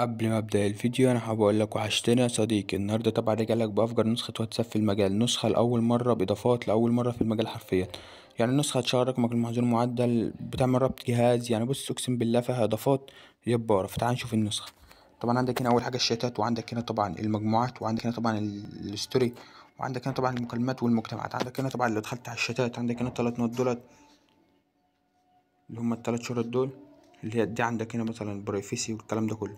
قبل ما ابدا الفيديو انا حابب اقول لك وحشتني يا صديقي. النهارده طبعا راجع لك بافجر نسخه واتساب في المجال، نسخه لاول مره باضافات لاول مره في المجال حرفيا. يعني النسخه هتشغل رقمك المحظور معدل، بتعمل ربط جهاز. يعني بص اقسم بالله فيها اضافات جباره. فتعال نشوف النسخه. طبعا عندك هنا اول حاجه الشتات، وعندك هنا طبعا المجموعات، وعندك هنا طبعا الستوري، وعندك هنا طبعا المكالمات والمجتمعات. عندك هنا طبعا لو دخلت على الشتات عندك هنا الثلاث نقط دولت اللي هم الثلاث شرط دول، اللي هي دي عندك هنا مثلا البرايفسي والكلام ده كله.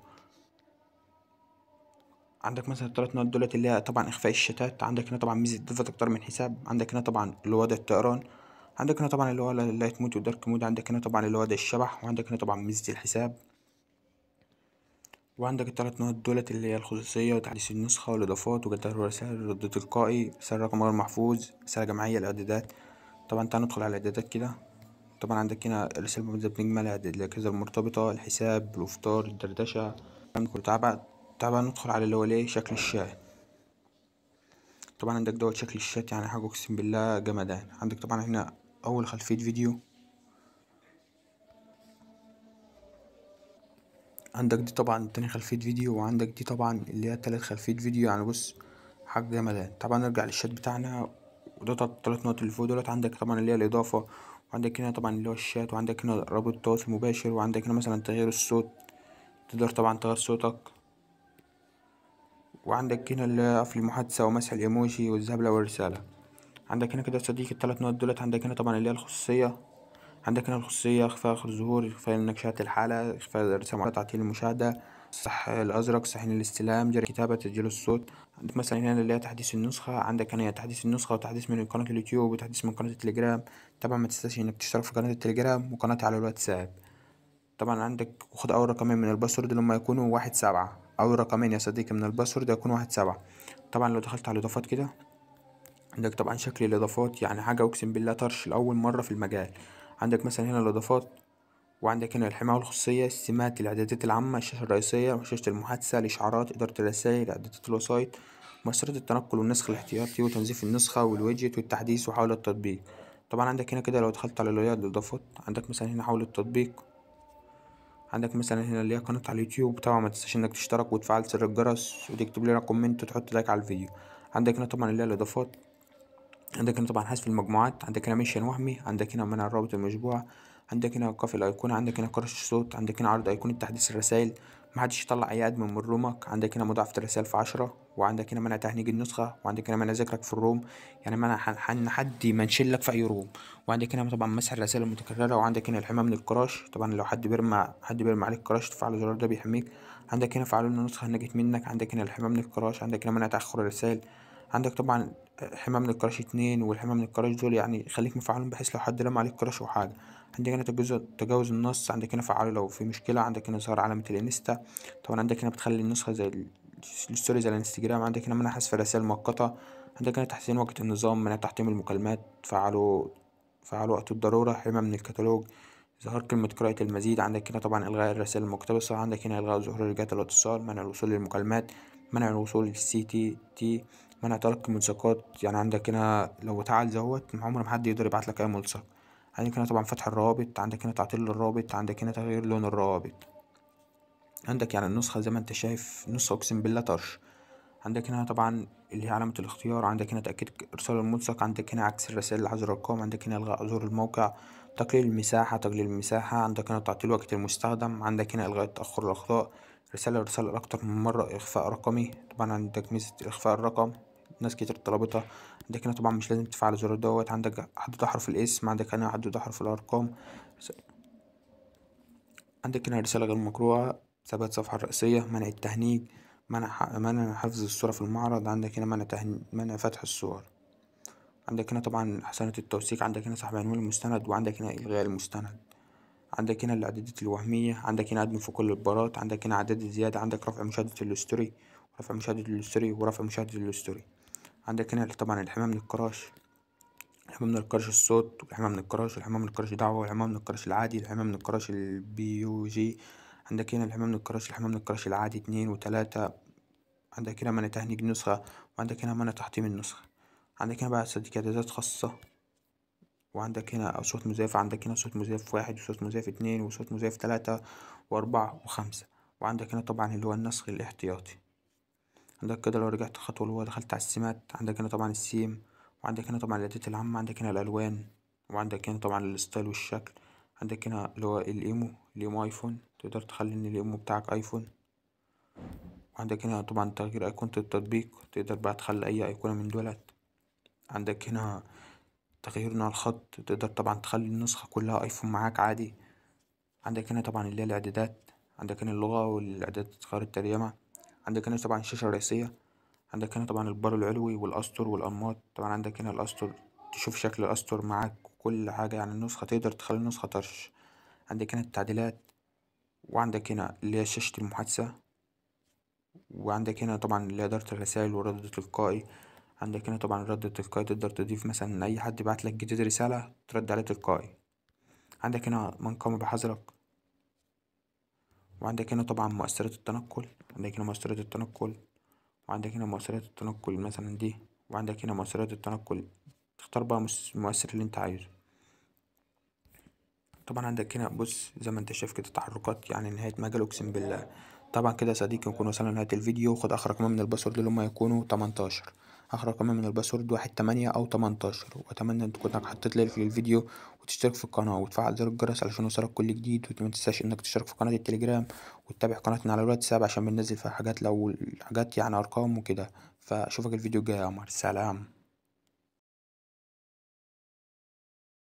عندك مثلا الثلاث نقط دولت اللي هي طبعا اخفاء الشتات. عندك هنا طبعا ميزه ضيفت اكتر من حساب. عندك هنا طبعا اللي هو ده الطيران. عندك هنا طبعا اللي هو اللايت مود والدارك مود. عندك هنا طبعا اللي هو ده الشبح. وعندك هنا طبعا ميزه الحساب. وعندك الثلاث نقط دولت اللي هي الخصوصيه وتحديث النسخه والاضافات وجدول الرسائل، رد تلقائي، رسالة رقم غير محفوظ، رسالة جماعيه، الاعدادات. طبعا تعال ندخل على الاعدادات كده. طبعا عندك هنا الرسالة المبدئية بنجمل اعداد الاجهزه المرتبطه، الحساب، الافطار، الدردشه. تعال ندخل على اللي هو ليه شكل الشات. طبعا عندك دوت شكل الشات، يعني حاجة اقسم بالله جمدان. عندك طبعا هنا اول خلفية فيديو. عندك دي طبعا تاني خلفية فيديو، وعندك دي طبعا اللي هي تالت خلفية فيديو. يعني بص حاجة جمدان. طبعا نرجع للشات بتاعنا، وده التلات نقط اللي فوق دولت. عندك طبعا اللي هي الإضافة، وعندك هنا طبعا اللي هو الشات، وعندك هنا رابط تواصل مباشر، وعندك هنا مثلا تغيير الصوت، تقدر طبعا تغير صوتك. وعندك هنا اللي هي قفل المحادثة ومسح الإيموجي والذهاب لأول رسالة. عندك هنا كده يا صديقي التلات نقط دولت. عندك هنا طبعا اللي هي الخصوصية. عندك هنا الخصوصية، إخفاء آخر ظهور، إخفاء نكشات الحالة، إخفاء الرسالة، تعطيل المشاهدة، الصح الأزرق، صحن الاستلام، جري كتابة، تسجيل الصوت. عندك مثلا هنا اللي هي تحديث النسخة. عندك هنا تحديث النسخة وتحديث من قناة اليوتيوب وتحديث من قناة التليجرام. طبعا ما تنساش إنك تشترك في قناة التليجرام وقناتي على الواتساب. طبعا عندك وخد أول رقمين من الباسورد اللي هما يكونوا 1 7. أول رقمين يا صديقي من الباسورد يكونوا 1 7. طبعا لو دخلت على الإضافات كده، عندك طبعا شكل الإضافات، يعني حاجة أقسم بالله طرش لأول مرة في المجال. عندك مثلا هنا الإضافات، وعندك هنا الحماية والخصوصية، السمات، الإعدادات العامة، الشاشة الرئيسية، شاشة المحادثة، الإشعارات، إدارة الرسائل، إعدادات الوسائط، مؤثرات التنقل والنسخ الاحتياطي وتنظيف النسخة والويدجت والتحديث وحول التطبيق. طبعا عندك هنا كده لو دخلت على الإضافات، عندك مثلا هنا حول التطبيق. عندك مثلا هنا اللي هي قناة على اليوتيوب. طبعا ما تنساش انك تشترك وتفعل زر الجرس وتكتب لنا كومنت وتحط لايك على الفيديو. عندك هنا طبعا اللي هي الإضافات. عندك هنا طبعا حذف المجموعات. عندك هنا منشن وهمي. عندك هنا منع الرابط المشبوع. عندك هنا ايقاف الايقونة. عندك هنا كرش الصوت. عندك هنا عرض ايقونة تحديث الرسائل، محدش يطلع اي ادمن من رومك. عندك هنا مضاعفة الرسائل في 10. وعندك هنا منع تهنيج النسخة. وعندك هنا منع ذكرك في الروم، يعني منع ان حد يمنشن لك في اي روم. وعندك هنا طبعا مسح الرسائل المتكررة. وعندك هنا الحماية من الكراش. طبعا لو حد بيرمي عليك كراش تفعل الزرار ده بيحميك. عندك هنا فعلوا لنا نسخة نجت منك. عندك هنا الحماية من الكراش. عندك هنا منع تأخر الرسائل. عندك طبعا حماية من الكراش 2 والحماية من الكراش دول، يعني خليك مفعلهم بحيث لو حد رمى عليك كراش أو حاجة. عندك هنا تجاوز النص. عندك هنا فعله لو في مشكلة. عندك هنا ظهر علامة الانستا. طبعا عندك هنا بتخلي النسخة زي الستوري زي الانستجرام. عندك هنا منع حذف الرسائل المؤقتة. عندك هنا تحسين وقت النظام، منع تحطيم المكالمات، فعله وقت الضرورة، حماية من الكتالوج، ظهور كلمة قراءة المزيد. عندك هنا طبعا إلغاء الرسائل المقتبسة. عندك هنا إلغاء ظهور رجال الاتصال، منع الوصول للمكالمات، منع الوصول للسي تي تي، منع تلقي ملصقات. يعني عندك هنا لو اتعال زوت عمر ما حد يقدر يبعت لك أي ملصق. عندك هنا طبعا فتح الروابط. عندك هنا تعطيل الرابط. عندك هنا تغيير لون الروابط. عندك يعني النسخة زي ما انت شايف نسخة أقسم بالله طرش. عندك هنا طبعا اللي هي علامة الاختيار. عندك هنا تأكيد إرسال الملصق. عندك هنا عكس الرسائل لحظر الأرقام. عندك هنا إلغاء زور الموقع، تقليل المساحة. عندك هنا تعطيل وقت المستخدم. عندك هنا إلغاء تأخر الأخطاء، رسالة أكتر من مرة، إخفاء رقمي. طبعا عندك ميزة إخفاء الرقم، ناس كتير طلبتها. عندك هنا طبعا مش لازم تفعل الزرار دوت. عندك حدد أحرف الاسم. عندك هنا حدد أحرف الأرقام. عندك هنا رسالة غير مقروءة، ثبات الصفحة الرئيسية، منع التهنيج، منع حفظ الصورة في المعرض. عندك هنا منع فتح الصور. عندك هنا طبعا حسنة التوثيق. عندك هنا سحب عنوان المستند. وعندك هنا إلغاء المستند. عندك هنا الإعدادات الوهمية. عندك هنا أدمن في كل البارات. عندك هنا إعداد الزيادة. عندك رفع مشاهدة الستوري، ورفع مشاهدة الستوري. عندك هنا طبعا الحماية من الكراش، الحماية من الكراش الصوت، والحماية من الكراش، والحماية من الكراش دعوة، والحماية من الكراش العادي، الحماية من الكراش البي يو جي. عندك هنا الحماية من الكراش العادي 2 و3. عندك هنا منع تهنيج نسخة. وعندك هنا منع تحطيم النسخة. عندك هنا بقى صديق إعدادات خاصة. وعندك هنا أصوات مزيفة. عندك هنا صوت مزيف 1 وصوت مزيف 2 وصوت مزيف 3 و4 و5. وعندك هنا طبعا اللي هو النسخ الاحتياطي. عندك كده لو رجعت خطوة اللي هو دخلت على السمات، عندك هنا طبعا السيم، وعندك هنا طبعا الإعدادات العامة، عندك هنا الألوان، وعندك هنا طبعا الستايل والشكل. عندك هنا اللي هو الإيمو أيفون، تقدر تخلي إن الإيمو بتاعك أيفون. وعندك هنا طبعا تغيير أيقونة التطبيق، تقدر بقى تخلي أي أيقونة من دولت. عندك هنا تغيير نوع الخط، تقدر طبعا تخلي النسخة كلها أيفون معاك عادي. عندك هنا طبعا اللي هي الإعدادات، عندك هنا اللغة والإعدادات غير الترجمة. عندك هنا طبعا الشاشة الرئيسية، عندك هنا طبعا البار العلوي والأسطر والأنماط. طبعا عندك هنا الأسطر، تشوف شكل الأسطر معاك وكل حاجة، يعني النسخة تقدر تخلي النسخة طرش. عندك هنا التعديلات، وعندك هنا اللي هي شاشة المحادثة، وعندك هنا طبعا اللي هي إدارة الرسائل والرد التلقائي. عندك هنا طبعا الرد التلقائي، تقدر تضيف مثلا أي حد بعتلك جديد رسالة ترد عليه تلقائي. عندك هنا من قام بحظرك. وعندك هنا طبعا مؤثرات التنقل، عندك هنا مؤثرات التنقل، وعندك هنا مؤثرات التنقل مثلا دي، وعندك هنا مؤثرات التنقل. تختار بقى المؤثر اللي انت عايزه. طبعا عندك هنا بص زي ما انت شايف كده تحركات، يعني نهاية مجال اقسم بالله. طبعا كده يا صديقي نكون وصلنا لنهاية الفيديو. خد اخر رقم من الباسورد اللي هما يكونوا 18. اخر رقم من الباسورد 18 او 18. واتمنى ان تكون انك حطيت لايك للفيديو، وتشترك في القناة وتفعل زر الجرس علشان يوصلك كل جديد. وما تنساش انك تشترك في قناة التليجرام، وتتابع قناتنا على الواتساب عشان بننزل فيها حاجات، لو حاجات يعني ارقام وكده. فاشوفك الفيديو الجاي يا قمر، سلام.